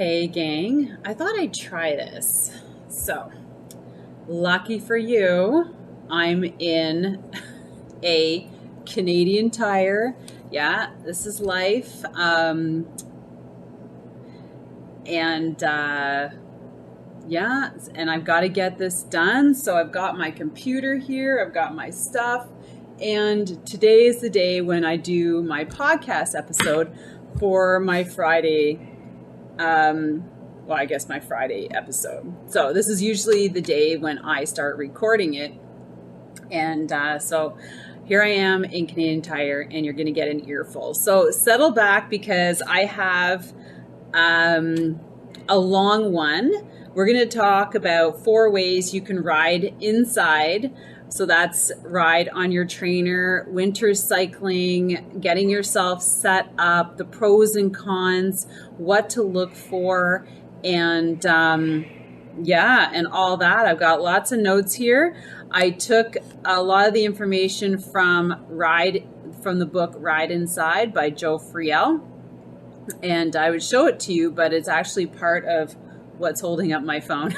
Hey gang, I thought I'd try this. So, lucky for you, I'm in a Canadian Tire. Yeah, this is life. Yeah, and I've got to get this done. So I've got my computer here, I've got my stuff, and today is the day when I do my podcast episode for my Friday my Friday episode. So this is usually the day when I start recording it. And so here I am in Canadian Tire, and you're going to get an earful. So settle back because I have a long one. We're going to talk about 4 ways you can ride inside. So that's ride on your trainer, winter cycling, getting yourself set up, the pros and cons, what to look the and all that. I've got lots of notes here. I took a lot of the information from the book Ride Inside by Joe Friel, and I would show it to you, but it's actually part of what's holding up my phone.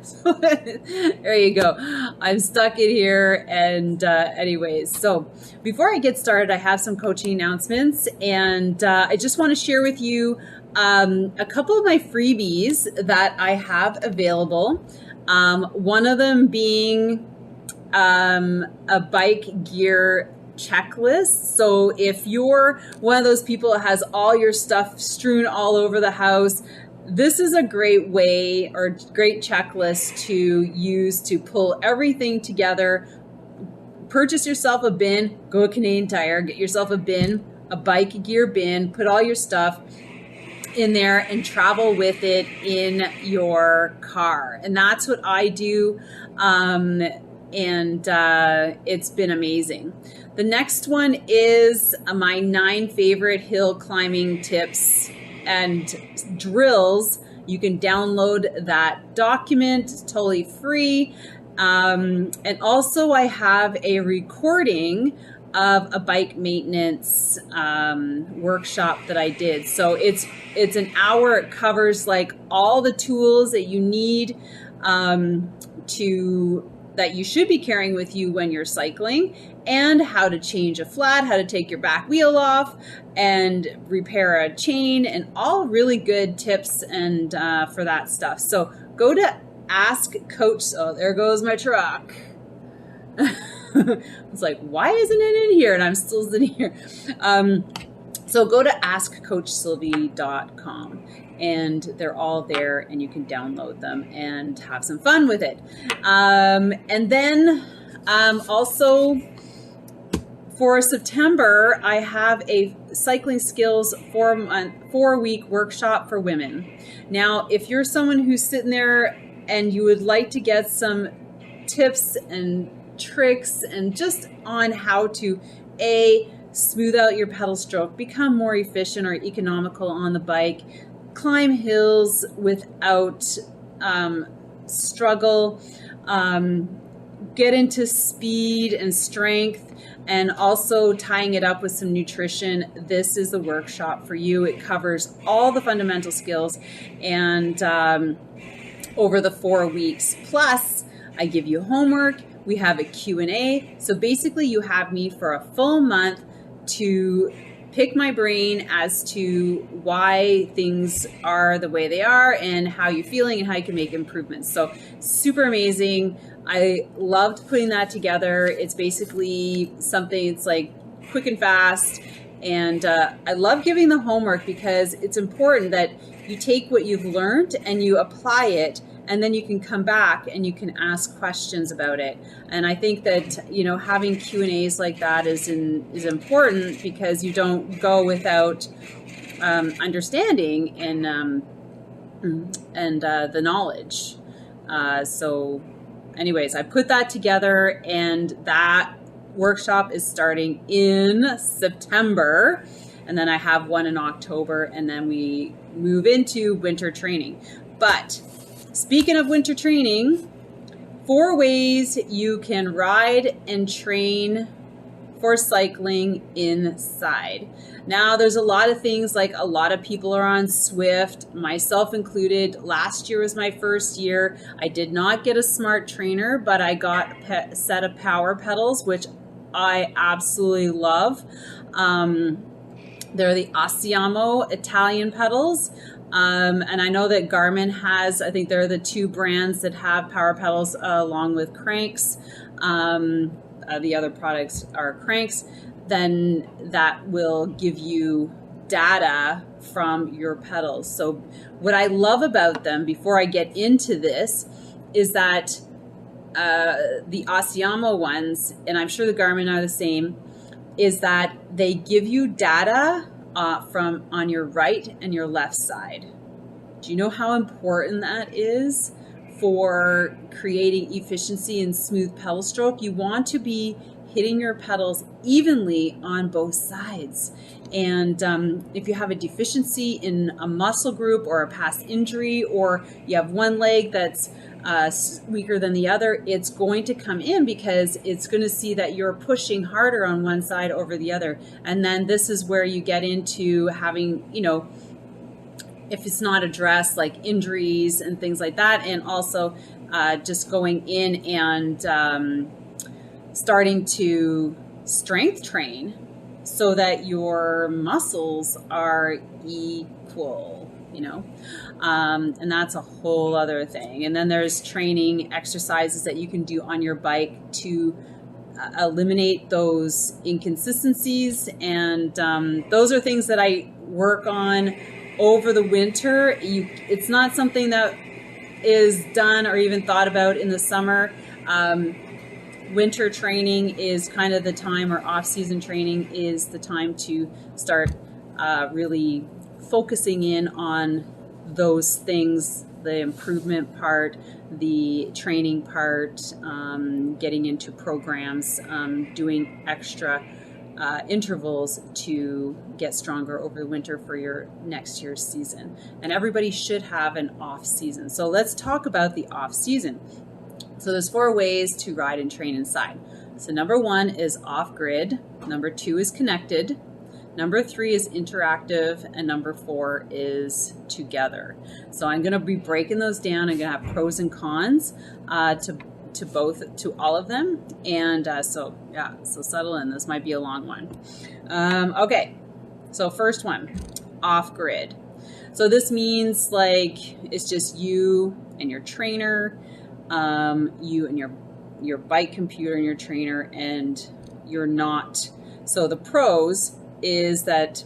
So there you go. I'm stuck in here. And anyways, so before I get started, I have some coaching announcements, and I just want to share with you a couple of my freebies that I have available. One of them being a bike gear checklist. So if you're one of those people that has all your stuff strewn all over the house, this is a great way or great checklist to use to pull everything together. Purchase yourself a bin, go to Canadian Tire, get yourself a bin, a bike gear bin, put all your stuff in there and travel with it in your car. And that's what I do. It's been amazing. The next one is my 9 favorite hill climbing tips and drills. You can download that document, it's totally free. And also I have a recording of a bike maintenance workshop that I did. So it's an hour. It covers like all the tools that you need that you should be carrying with you when you're cycling, and how to change a flat, how to take your back wheel off and repair a chain, and all really good tips and for that stuff. So go to Ask Coach. Oh, there goes my truck. It's like, why isn't it in here? And I'm still sitting here. So go to askcoachsylvie.com, and they're all there, and you can download them and have some fun with it. And then also for September, I have a cycling skills 4-week workshop for women. Now, if you're someone who's sitting there and you would like to get some tips and tricks and just on how to smooth out your pedal stroke, become more efficient or economical on the bike, climb hills without struggle, get into speed and strength, and also tying it up with some nutrition, this is the workshop for you. It covers all the fundamental skills and over the 4 weeks. Plus, I give you homework. We have a Q&A. So basically you have me for a full month to pick my brain as to why things are the way they are and how you're feeling and how you can make improvements. So super amazing. I loved putting that together. It's basically something, it's like quick and fast. And I love giving the homework because it's important that you take what you've learned and you apply it, and then you can come back and you can ask questions about it. And I think that, having Q&As like that is important, because you don't go without understanding and the knowledge. So anyways, I put that together, and that workshop is starting in September. And then I have one in October, and then we move into winter training. But speaking of winter training, 4 ways you can ride and train for cycling inside. Now, there's a lot of things, like a lot of people are on Swift, myself included. Last year was my first year. I did not get a smart trainer, but I got a set of power pedals, which I absolutely love. They're the Asiamo Italian pedals. And I know that Garmin has, I think they're the two brands that have power pedals along with cranks. The other products are cranks. Then that will give you data from your pedals. So what I love about them, before I get into this, is that the Asiamo ones, and I'm sure the Garmin are the same, is that they give you data from on your right and your left side. Do you know how important that is for creating efficiency and smooth pedal stroke? You want to be hitting your pedals evenly on both sides. And if you have a deficiency in a muscle group or a past injury, or you have one leg that's weaker than the other, it's going to come in because it's going to see that you're pushing harder on one side over the other. And then this is where you get into having, you know, if it's not addressed, like injuries and things like that. And also just going in and starting to strength train so that your muscles are equal, you know, and that's a whole other thing. And then there's training exercises that you can do on your bike to eliminate those inconsistencies. And those are things that I work on over the winter. It's not something that is done or even thought about in the summer. Winter training is kind of the time, or off-season training is the time to start really focusing in on those things, the improvement part, the training part, getting into programs, doing extra intervals to get stronger over the winter for your next year's season. And everybody should have an off season. So let's talk about the off season. So there's 4 ways to ride and train inside. So number 1 is off grid. Number 2 is connected. Number 3 is interactive, and number 4 is together. So I'm going to be breaking those down. I'm going to have pros and cons to all of them. And so settle in. This might be a long one. Okay. So first one, off grid. So this means like it's just you and your trainer, you and your bike computer and your trainer, and you're not. So the pros is that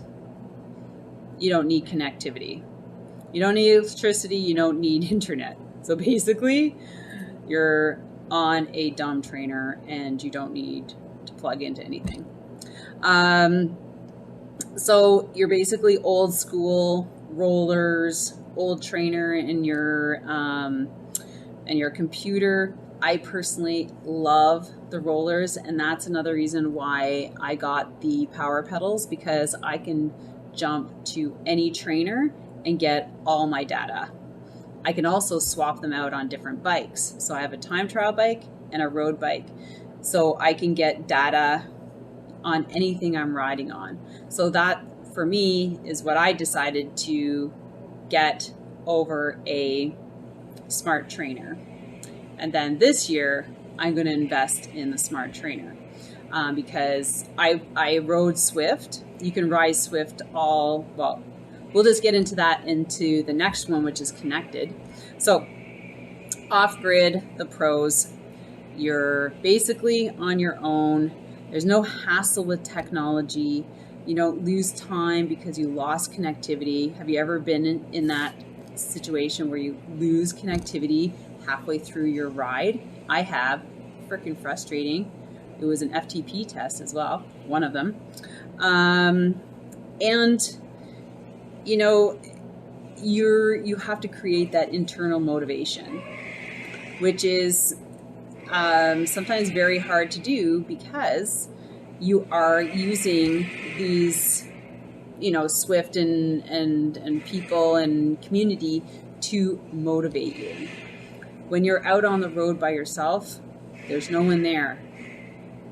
you don't need connectivity. You don't need electricity. You don't need internet. So basically, you're on a dumb trainer and you don't need to plug into anything. So you're basically old school rollers, old trainer and your computer. I personally love the rollers, and that's another reason why I got the power pedals, because I can jump to any trainer and get all my data. I can also swap them out on different bikes. So I have a time trial bike and a road bike. So I can get data on anything I'm riding on. So that for me is what I decided to get over a smart trainer. And then this year, I'm going to invest in the smart trainer because I rode Swift. You can ride Swift we'll just get into that into the next one, which is connected. So off-grid, the pros, you're basically on your own. There's no hassle with technology. You don't lose time because you lost connectivity. Have you ever been in that situation where you lose connectivity halfway through your ride? I have. Freaking frustrating. It was an FTP test as well, one of them. And you know, you have to create that internal motivation, which is sometimes very hard to do because you are using these, you know, Swift and people and community to motivate you. When you're out on the road by yourself, there's no one there.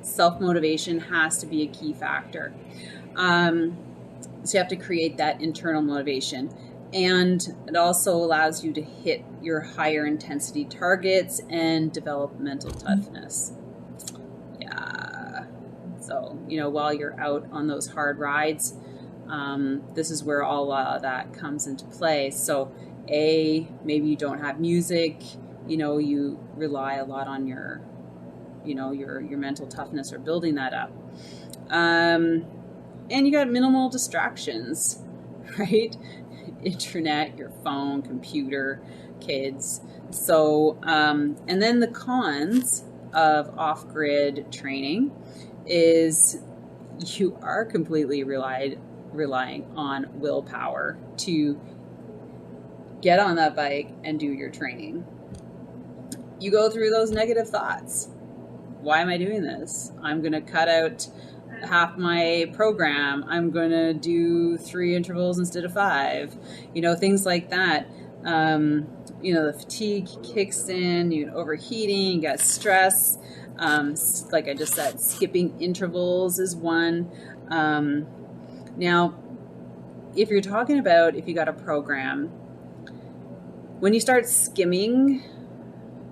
self-motivation has to be a key factor. So you have to create that internal motivation. And it also allows you to hit your higher intensity targets and develop mental toughness. Yeah. So, while you're out on those hard rides, this is where all that comes into play. So, maybe you don't have music, you rely a lot on your mental toughness or building that up. And you got minimal distractions, right? Internet, your phone, computer, kids. So, and then the cons of off-grid training is you are completely relying on willpower to get on that bike and do your training. You go through those negative thoughts. Why am I doing this? I'm going to cut out half my program. I'm going to do 3 intervals instead of 5. Things like that. The fatigue kicks in, you get overheating, you got stress. Like I just said, skipping intervals is one. Now, if you're talking about if you got a program, when you start skimming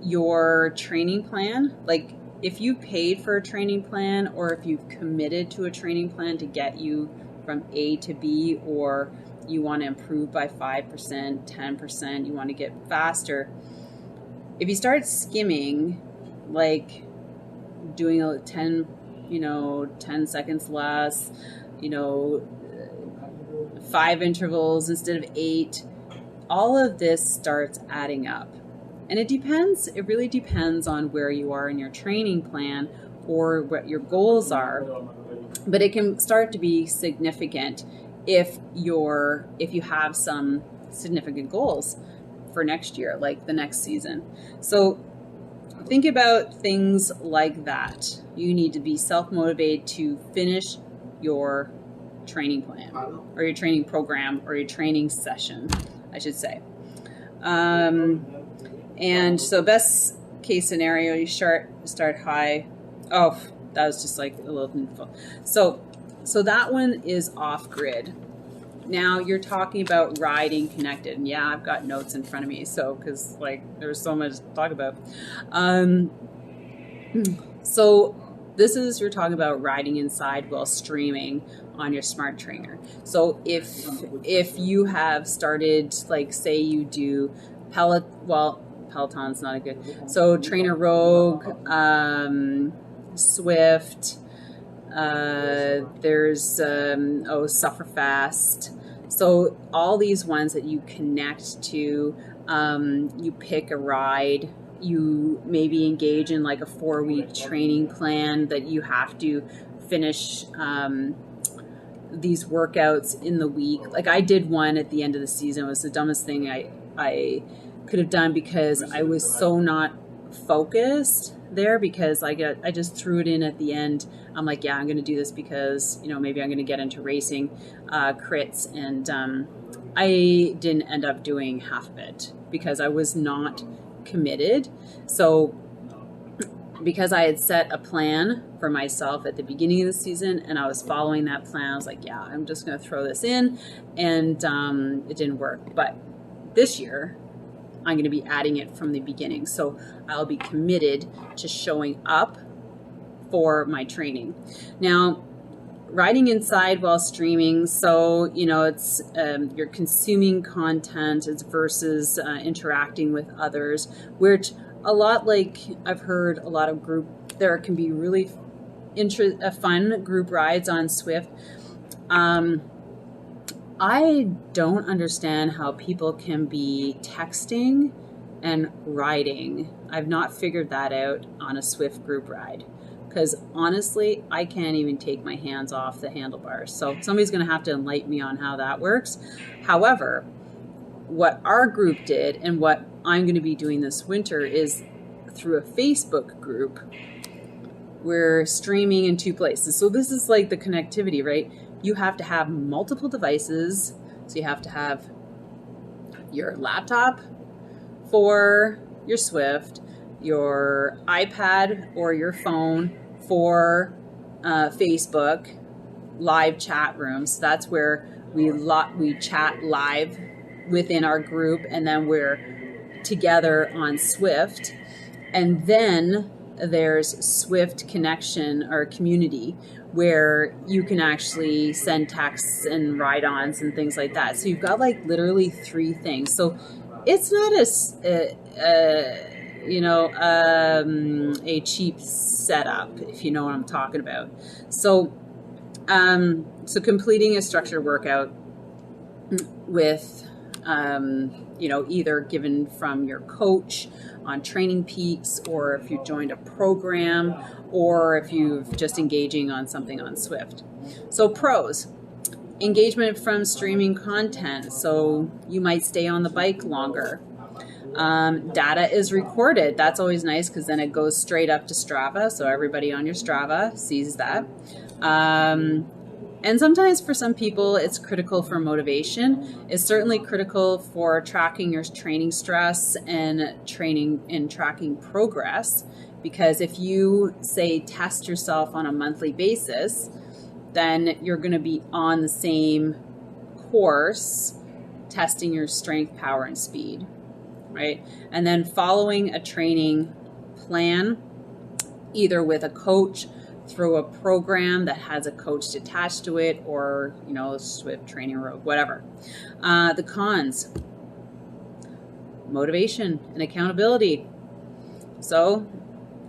your training plan, like if you paid for a training plan or if you've committed to a training plan to get you from A to B, or you want to improve by 5%, 10%, you want to get faster. If you start skimming, like doing 10 seconds less, 5 intervals instead of 8, all of this starts adding up. And it really depends on where you are in your training plan or what your goals are. But it can start to be significant if you have some significant goals for next year, like the next season. So think about things like that. You need to be self-motivated to finish your training plan or your training program or your training session, I should say. And so best case scenario, you start high. Oh, that was just like a little info. So that one is off grid. Now you're talking about riding connected. And yeah, I've got notes in front of me. So, cause there's so much to talk about. So you're talking about riding inside while streaming on your smart trainer. So if you have started, like say you do Peloton's not a good. So Trainer Rogue, Swift, there's Sufferfast. So all these ones that you connect to, you pick a ride, you maybe engage in like a 4-week training plan that you have to finish these workouts in the week. Like I did one at the end of the season. It was the dumbest thing I could have done because I was so not focused there, because I just threw it in at the end. I'm like, yeah, I'm going to do this because, maybe I'm going to get into racing crits. And I didn't end up doing half of it because I was not committed. So because I had set a plan for myself at the beginning of the season and I was following that plan, I was like, yeah, I'm just going to throw this in. And it didn't work. But this year, I'm going to be adding it from the beginning. So I'll be committed to showing up for my training. Now, riding inside while streaming. So, it's you're consuming content versus interacting with others, which a lot, like I've heard a lot of there can be really fun group rides on Swift. I don't understand how people can be texting and riding. I've not figured that out on a Swift group ride because honestly, I can't even take my hands off the handlebars. So somebody's going to have to enlighten me on how that works. However, what our group did and what I'm going to be doing this winter is through a Facebook group. We're streaming in 2 places. So this is like the connectivity, right? You have to have multiple devices. So you have to have your laptop for your Swift, your iPad or your phone for Facebook live chat rooms. That's where we chat live within our group, and then we're together on Swift. And then there's Swift Connection or Community, where you can actually send texts and ride-ons and things like that. So you've got like literally 3 things. So it's not a cheap setup, if you know what I'm talking about. So completing a structured workout with either given from your coach on Training Peaks, or if you joined a program, or if you've just engaging on something on Swift. So pros: engagement from streaming content, so you might stay on the bike longer. Data is recorded. That's always nice, because then it goes straight up to Strava, so everybody on your Strava sees that. And sometimes for some people, it's critical for motivation. It's certainly critical for tracking your training stress and tracking progress, because if you say test yourself on a monthly basis, then you're going to be on the same course testing your strength, power, and speed, right? And then following a training plan, either with a coach, through a program that has a coach attached to it, or Swift Training Road, whatever. The cons: motivation and accountability. So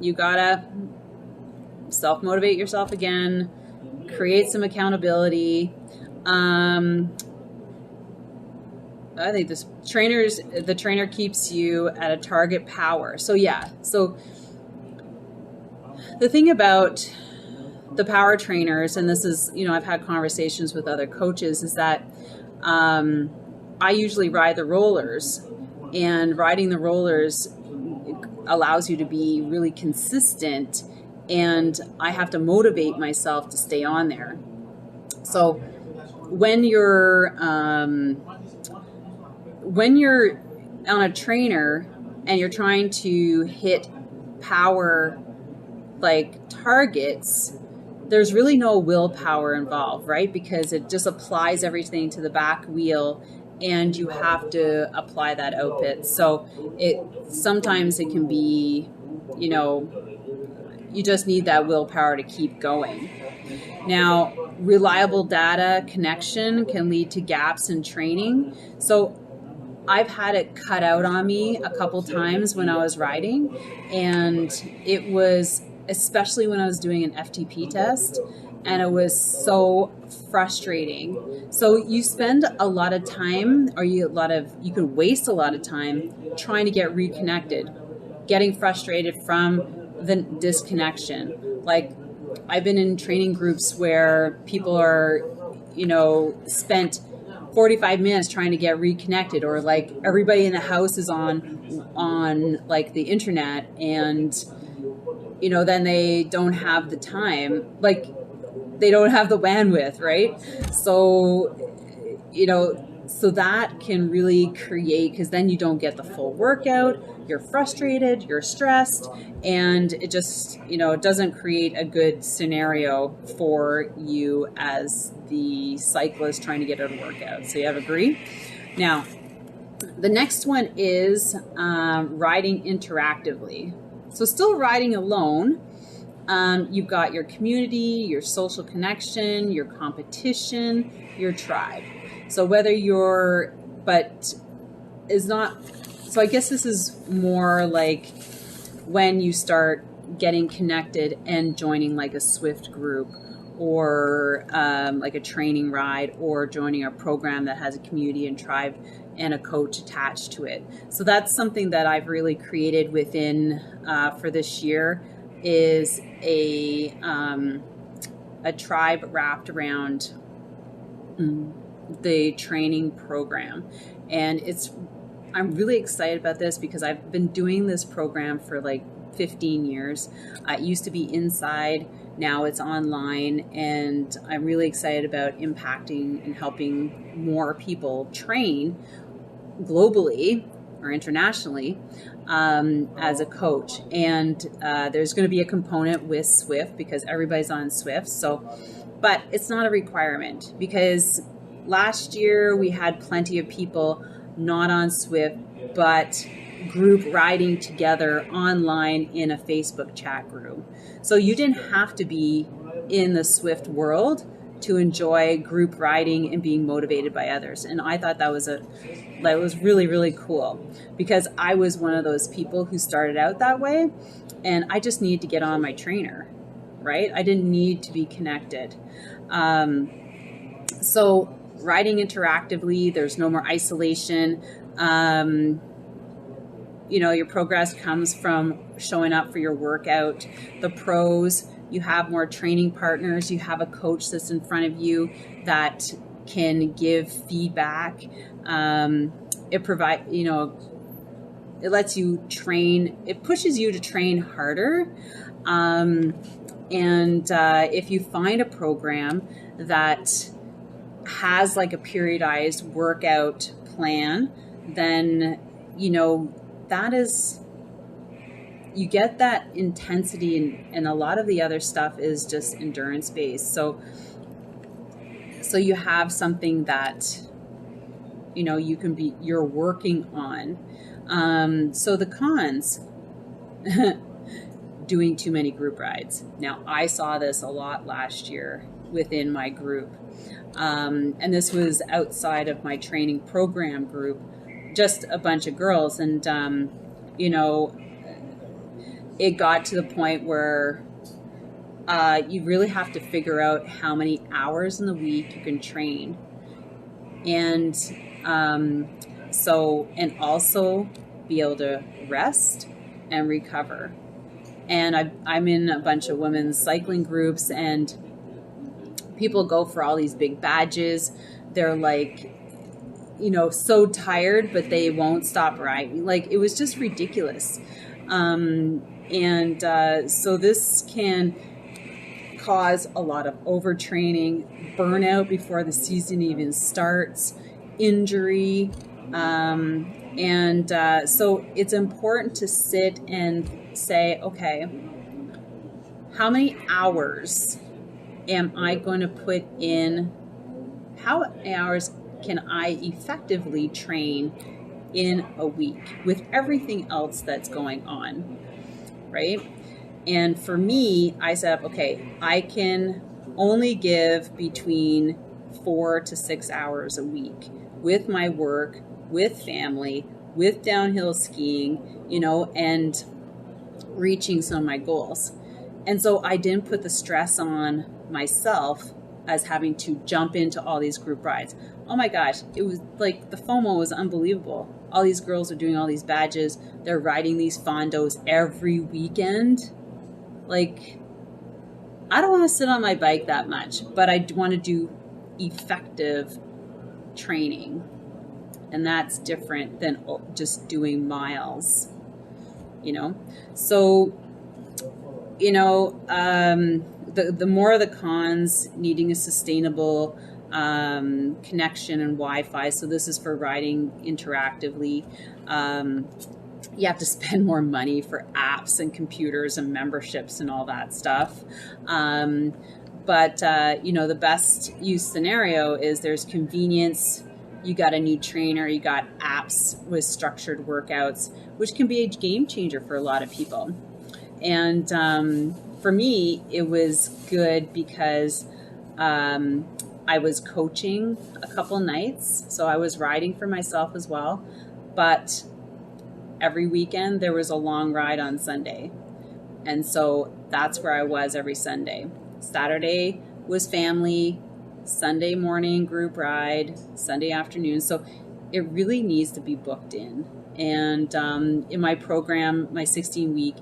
you gotta self-motivate yourself again, create some accountability. I think the trainer keeps you at a target power. So the thing about the power trainers, and this is, I've had conversations with other coaches, is that I usually ride the rollers, and riding the rollers allows you to be really consistent, and I have to motivate myself to stay on there. So when you're on a trainer and you're trying to hit power like targets, there's really no willpower involved, right? Because it just applies everything to the back wheel, and you have to apply that output. So sometimes it can be, you just need that willpower to keep going. Now, reliable data connection can lead to gaps in training. So I've had it cut out on me a couple times when I was riding, and it was, especially when I was doing an FTP test, and it was so frustrating. So you spend a lot of time, or you could waste a lot of time trying to get reconnected, getting frustrated from the disconnection. Like, I've been in training groups where people are, spent 45 minutes trying to get reconnected, or like everybody in the house is on like the internet, and then they don't have the time, like they don't have the bandwidth, right? So so that can really create, because then you don't get the full workout, you're frustrated, you're stressed, and it just, it doesn't create a good scenario for you as the cyclist trying to get out a workout. So you have agree? Now, the next one is riding interactively. So still riding alone, you've got your community, your social connection, your competition, your tribe. So I guess this is more like when you start getting connected and joining like a Swift group, or like a training ride, or joining a program that has a community and tribe and a coach attached to it. So that's something that I've really created within for this year, is a tribe wrapped around the training program. And I'm really excited about this, because I've been doing this program for like 15 years. It used to be inside, now it's online, and I'm really excited about impacting and helping more people train globally or internationally as a coach. And there's going to be a component with Swift because everybody's on Swift. So, but it's not a requirement, because last year we had plenty of people not on Swift, but group riding together online in a Facebook chat group. So you didn't have to be in the Swift world to enjoy group riding and being motivated by others. And I thought that was really, really cool, because I was one of those people who started out that way, and I just needed to get on my trainer, right? I didn't need to be connected. So riding interactively, there's no more isolation. Your progress comes from showing up for your workout. The pros, you have more training partners. You have a coach that's in front of you that can give feedback. It lets you train. It pushes you to train harder. If you find a program that has like a periodized workout plan, then, that is, you get that intensity, and a lot of the other stuff is just endurance based. So you have something that, you're working on. So the cons, doing too many group rides. Now, I saw this a lot last year within my group. And this was outside of my training program group, just a bunch of girls. And, it got to the point where you really have to figure out how many hours in the week you can train. And and also be able to rest and recover. And I'm in a bunch of women's cycling groups, and people go for all these big badges. They're like, so tired, but they won't stop riding. Like, it was just ridiculous. So this can cause a lot of overtraining, burnout before the season even starts, injury. So it's important to sit and say, okay, how many hours am I going to put in? How many hours can I effectively train in a week with everything else that's going on, right? And for me, I said, okay, I can only give between 4 to 6 hours a week with my work, with family, with downhill skiing, and reaching some of my goals. And so I didn't put the stress on myself as having to jump into all these group rides. Oh my gosh, it was like the FOMO was unbelievable. All these girls are doing all these badges. They're riding these fondos every weekend. Like, I don't want to sit on my bike that much, but I want to do effective training. And that's different than just doing miles, So, the more of the cons, needing a sustainable connection and Wi-Fi. So this is for riding interactively. You have to spend more money for apps and computers and memberships and all that stuff. The best use scenario is there's convenience. You got a new trainer, you got apps with structured workouts, which can be a game changer for a lot of people. And for me, it was good because I was coaching a couple nights, so I was riding for myself as well. But every weekend there was a long ride on Sunday. And so that's where I was every Sunday. Saturday was family, Sunday morning group ride, Sunday afternoon. So it really needs to be booked in. And in my program, my 16-week,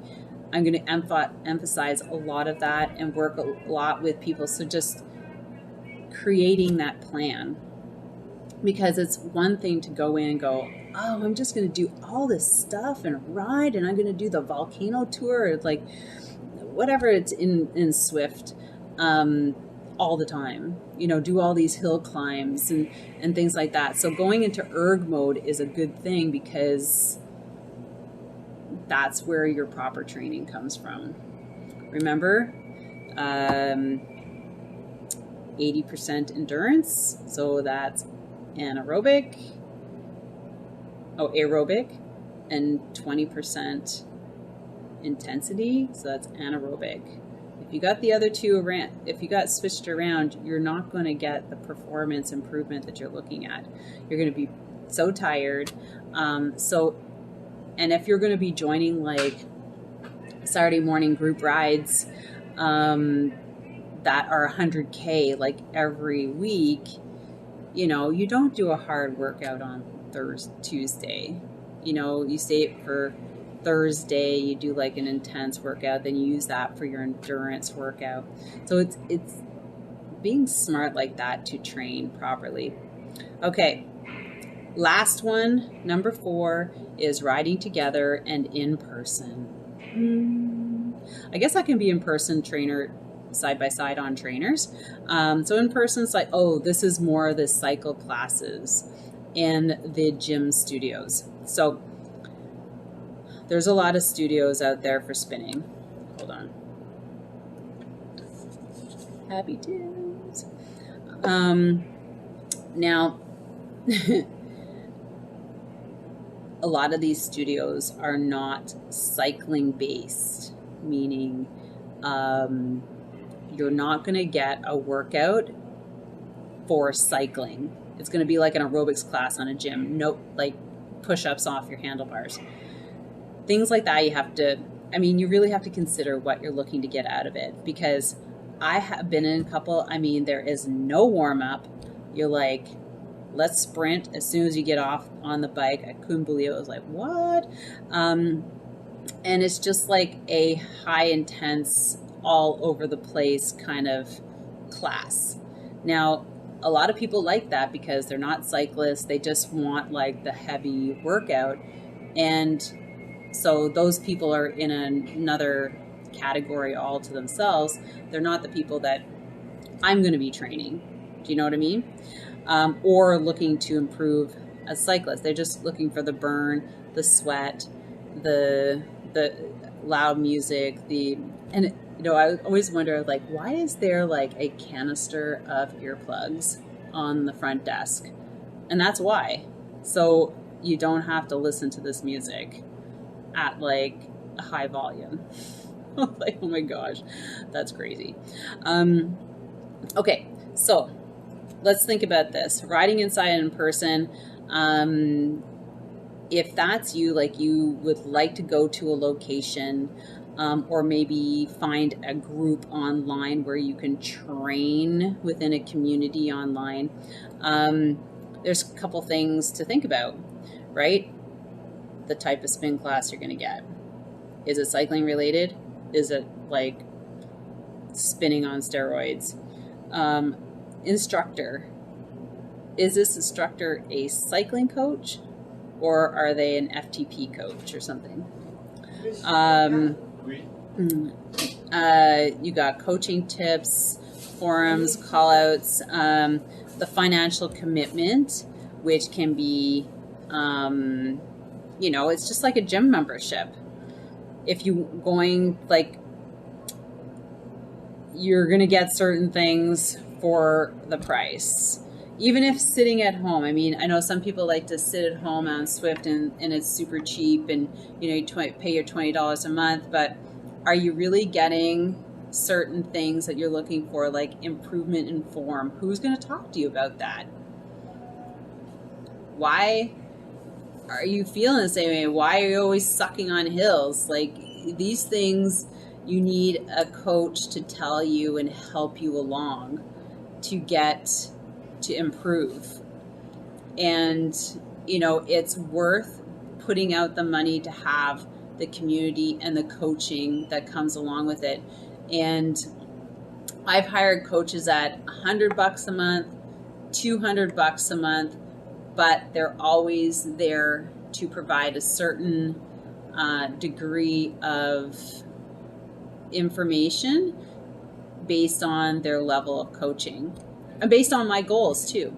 I'm going to emphasize a lot of that and work a lot with people. So just creating that plan, because it's one thing to go in and go, oh, I'm just going to do all this stuff and ride, and I'm going to do the volcano tour, or like whatever it's in Swift. all the time, you know, do all these hill climbs and things like that. So going into erg mode is a good thing because that's where your proper training comes from. Remember, 80% endurance, so that's aerobic, and 20% intensity, so that's anaerobic. If you got the other two around, if you got switched around, you're not going to get the performance improvement that you're looking at. You're going to be so tired. And if you're going to be joining like Saturday morning group rides that are 100K like every week, you know, you don't do a hard workout on Tuesday. You know, you save for Thursday, you do like an intense workout, then you use that for your endurance workout. So it's being smart like that to train properly. Okay, last one, number 4, is riding together and in person. I guess I can be in person trainer side by side on trainers. So in person, it's like, oh, this is more the cycle classes in the gym studios. So there's a lot of studios out there for spinning. Hold on. Happy tunes. Now, a lot of these studios are not cycling based, meaning you're not going to get a workout for cycling. It's going to be like an aerobics class on a gym. Nope, like push-ups off your handlebars. Things like that, you really have to consider what you're looking to get out of it, because I have been in a couple, there is no warm-up. You're like, let's sprint as soon as you get off on the bike. I couldn't believe it. I was like, what? And it's just like a high intense, all over the place kind of class. Now, a lot of people like that because they're not cyclists. They just want like the heavy workout. And so those people are in another category all to themselves. They're not the people that I'm going to be training. Do you know what I mean? Or looking to improve as cyclists. They're just looking for the burn, the sweat, the loud music, I always wonder, like, why is there like a canister of earplugs on the front desk? And that's why. So you don't have to listen to this music at like a high volume. Like, oh my gosh, that's crazy. Okay, so let's think about this. Riding inside and in person. If that's you, like you would like to go to a location, or maybe find a group online where you can train within a community online, there's a couple things to think about, right? The type of spin class you're going to get. Is it cycling related? Is it like spinning on steroids? Instructor. Is this instructor a cycling coach, or are they an FTP coach or something? You got coaching tips, forums, callouts, the financial commitment, which can be, it's just like a gym membership. If you're going, like, you're going to get certain things for the price. Even if sitting at home, I know some people like to sit at home on Swift and it's super cheap and, you pay your $20 a month, but are you really getting certain things that you're looking for, like improvement in form? Who's going to talk to you about that? Why are you feeling the same way? Why are you always sucking on hills? Like, these things, you need a coach to tell you and help you along to get to improve. And it's worth putting out the money to have the community and the coaching that comes along with it. And I've hired coaches at $100 a month, $200 a month, but they're always there to provide a certain degree of information, based on their level of coaching and based on my goals too.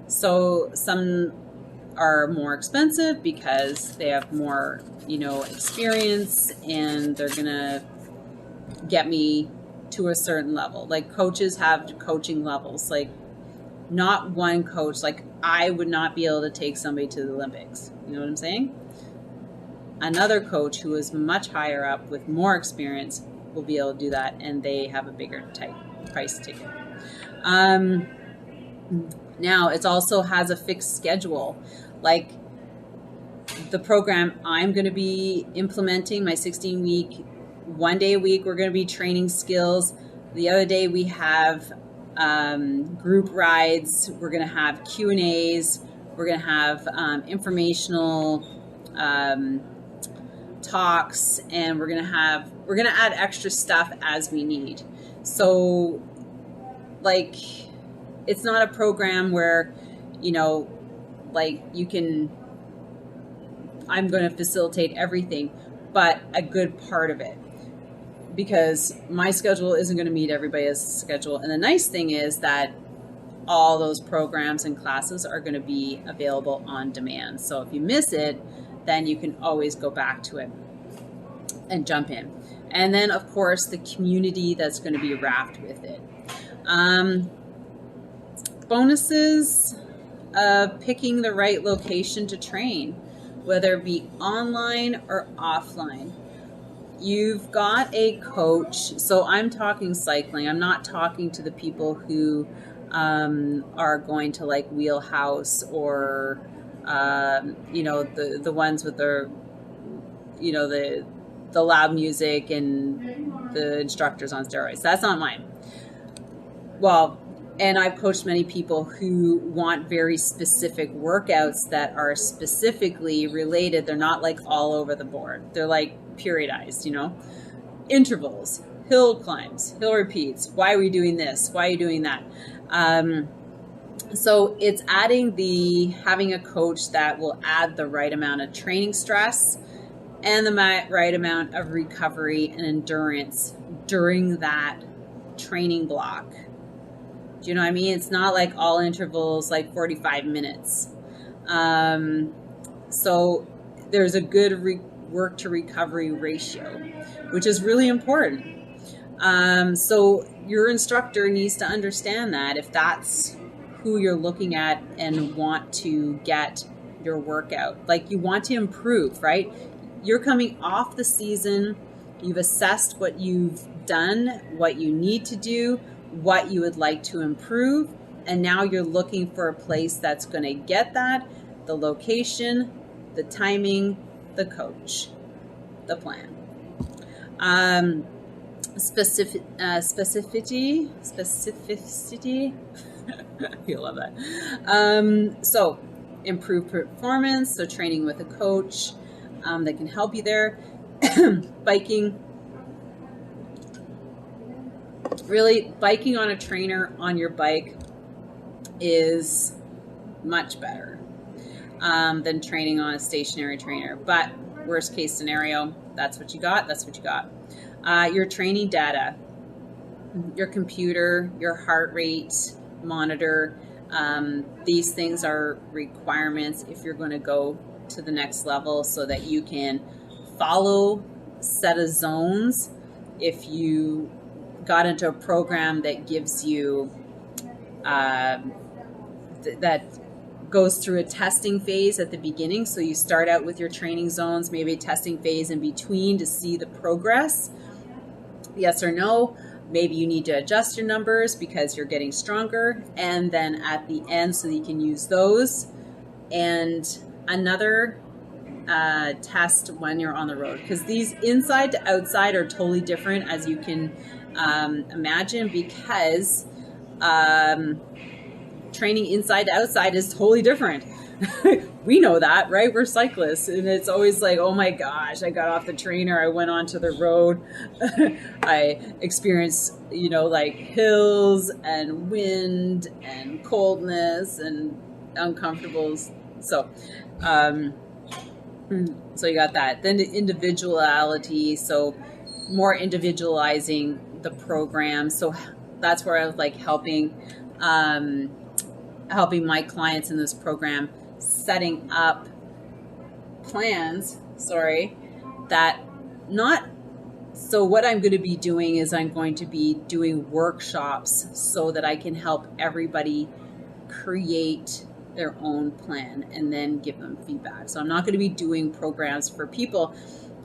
So some are more expensive because they have more, experience, and they're going to get me to a certain level. Like coaches have coaching levels, like not one coach. Like I would not be able to take somebody to the Olympics. You know what I'm saying? Another coach who is much higher up with more experience will be able to do that, and they have a bigger price ticket. Now it also has a fixed schedule. Like the program I'm going to be implementing, my 16-week, 1 day a week, we're going to be training skills. The other day we have group rides. We're going to have Q&As. We're going to have informational talks, and we're going to add extra stuff as we need. So like, it's not a program where, like I'm going to facilitate everything, but a good part of it, because my schedule isn't going to meet everybody's schedule. And the nice thing is that all those programs and classes are going to be available on demand. So if you miss it, then you can always go back to it and jump in. And then of course the community that's going to be wrapped with it. Bonuses of picking the right location to train, whether it be online or offline. You've got a coach. So I'm talking cycling. I'm not talking to the people who are going to like Wheelhouse or the ones with the loud music and the instructors on steroids. That's not mine. Well, and I've coached many people who want very specific workouts that are specifically related. They're not like all over the board. They're like periodized, intervals, hill climbs, hill repeats. Why are we doing this? Why are you doing that? So it's having a coach that will add the right amount of training stress and the right amount of recovery and endurance during that training block. Do you know what I mean? It's not like all intervals, like 45 minutes. So there's a good work to recovery ratio, which is really important. So your instructor needs to understand that if that's who you're looking at and want to get your workout, like you want to improve, right? You're coming off the season. You've assessed what you've done, what you need to do, what you would like to improve, and now you're looking for a place that's going to get that, the location, the timing, the coach, the plan. Specificity. You love that. So improve performance, so training with a coach that can help you there. Biking. Really, biking on a trainer on your bike is much better than training on a stationary trainer. But worst case scenario, that's what you got. That's what you got. Your training data, your computer, your heart rate monitor. These things are requirements if you're going to go to the next level, so that you can follow set of zones. If you got into a program that gives you that goes through a testing phase at the beginning, so you start out with your training zones, maybe a testing phase in between to see the progress, yes or no. Maybe you need to adjust your numbers because you're getting stronger, and then at the end, so that you can use those. And another test when you're on the road, because these inside to outside are totally different, as you can imagine, because training inside to outside is totally different. We know that, right? We're cyclists, and it's always like, oh my gosh, I got off the trainer, I went onto the road, I experienced, like hills and wind and coldness and uncomfortables. So you got that. Then the individuality, so more individualizing the program. So that's where I was like helping my clients in this program, setting up plans, that not, so what I'm going to be doing is I'm going to be doing workshops so that I can help everybody create their own plan and then give them feedback. So I'm not going to be doing programs for people.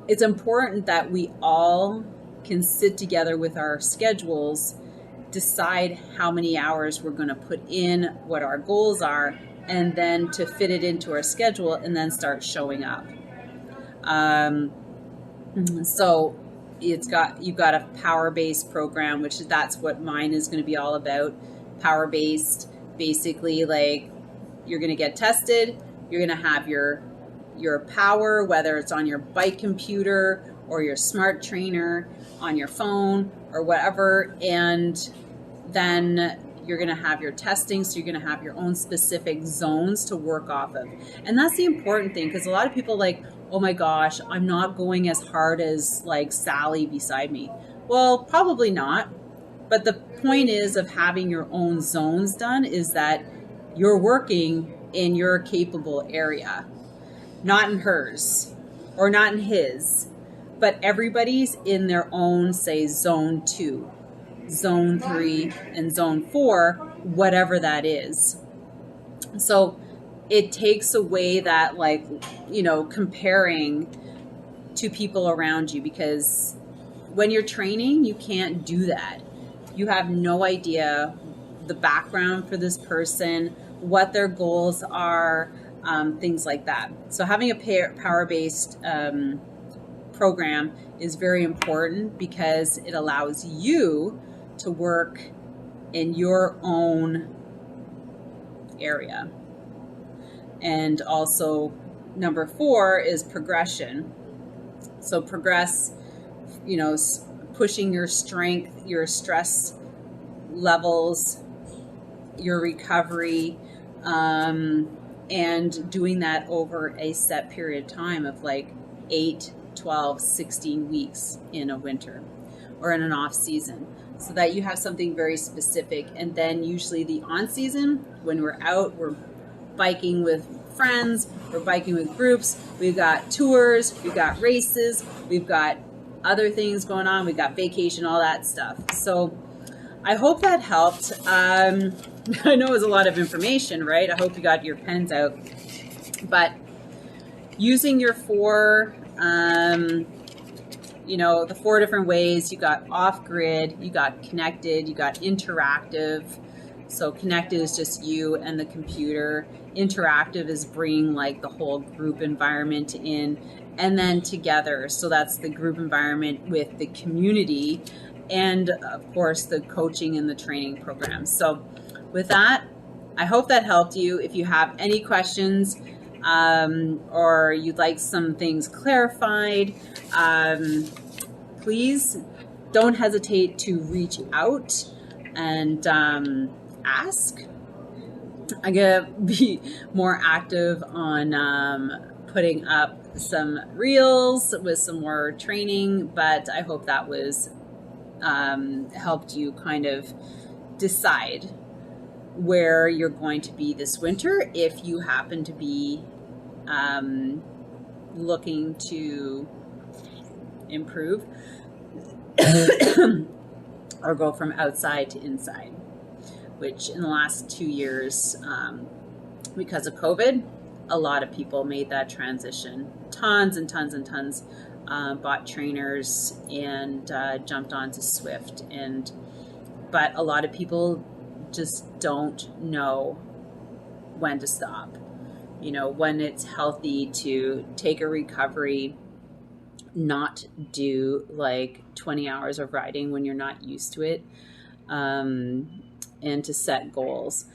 It's important that we all can sit together with our schedules, decide how many hours we're going to put in, what our goals are, and then to fit it into our schedule and then start showing up. So you've got a power-based program, that's what mine is going to be all about. Power-based, basically, like, you're going to get tested, you're going to have your power, whether it's on your bike computer or your smart trainer, on your phone or whatever, and then you're going to have your testing, so you're going to have your own specific zones to work off of. And that's the important thing, because a lot of people like, oh my gosh, I'm not going as hard as like Sally beside me. Well, probably not. But the point is of having your own zones done is that you're working in your capable area, not in hers or not in his, but everybody's in their own, say, zone 2, zone 3, and zone 4, whatever that is. So it takes away that, like, comparing to people around you, because when you're training, you can't do that. You have no idea the background for this person, what their goals are, things like that. So having a power-based program is very important, because it allows you to work in your own area. And also, number 4 is progression. So progress, pushing your strength, your stress levels, your recovery, and doing that over a set period of time of like 8, 12, 16 weeks in a winter or in an off season, so that you have something very specific. And then usually the on season, when we're out, we're biking with friends, we're biking with groups, we've got tours, we've got races, we've got other things going on, we've got vacation, all that stuff. So I hope that helped. I know it was a lot of information, right? I hope you got your pens out. But using your 4, the 4 different ways, you got off-grid, you got connected, you got interactive. So connected is just you and the computer. Interactive is bringing like the whole group environment in, and then together. So that's the group environment with the community, and of course the coaching and the training program. So with that, I hope that helped you. If you have any questions, or you'd like some things clarified, please don't hesitate to reach out and ask. I'm gonna be more active on putting up some reels with some more training, but I hope that was helped you kind of decide where you're going to be this winter, if you happen to be looking to improve or go from outside to inside, which in the last 2 years, because of COVID, a lot of people made that transition. Tons and tons and tons bought trainers and jumped onto Swift. But a lot of people just don't know when to stop. When it's healthy to take a recovery, not do like 20 hours of riding when you're not used to it, and to set goals.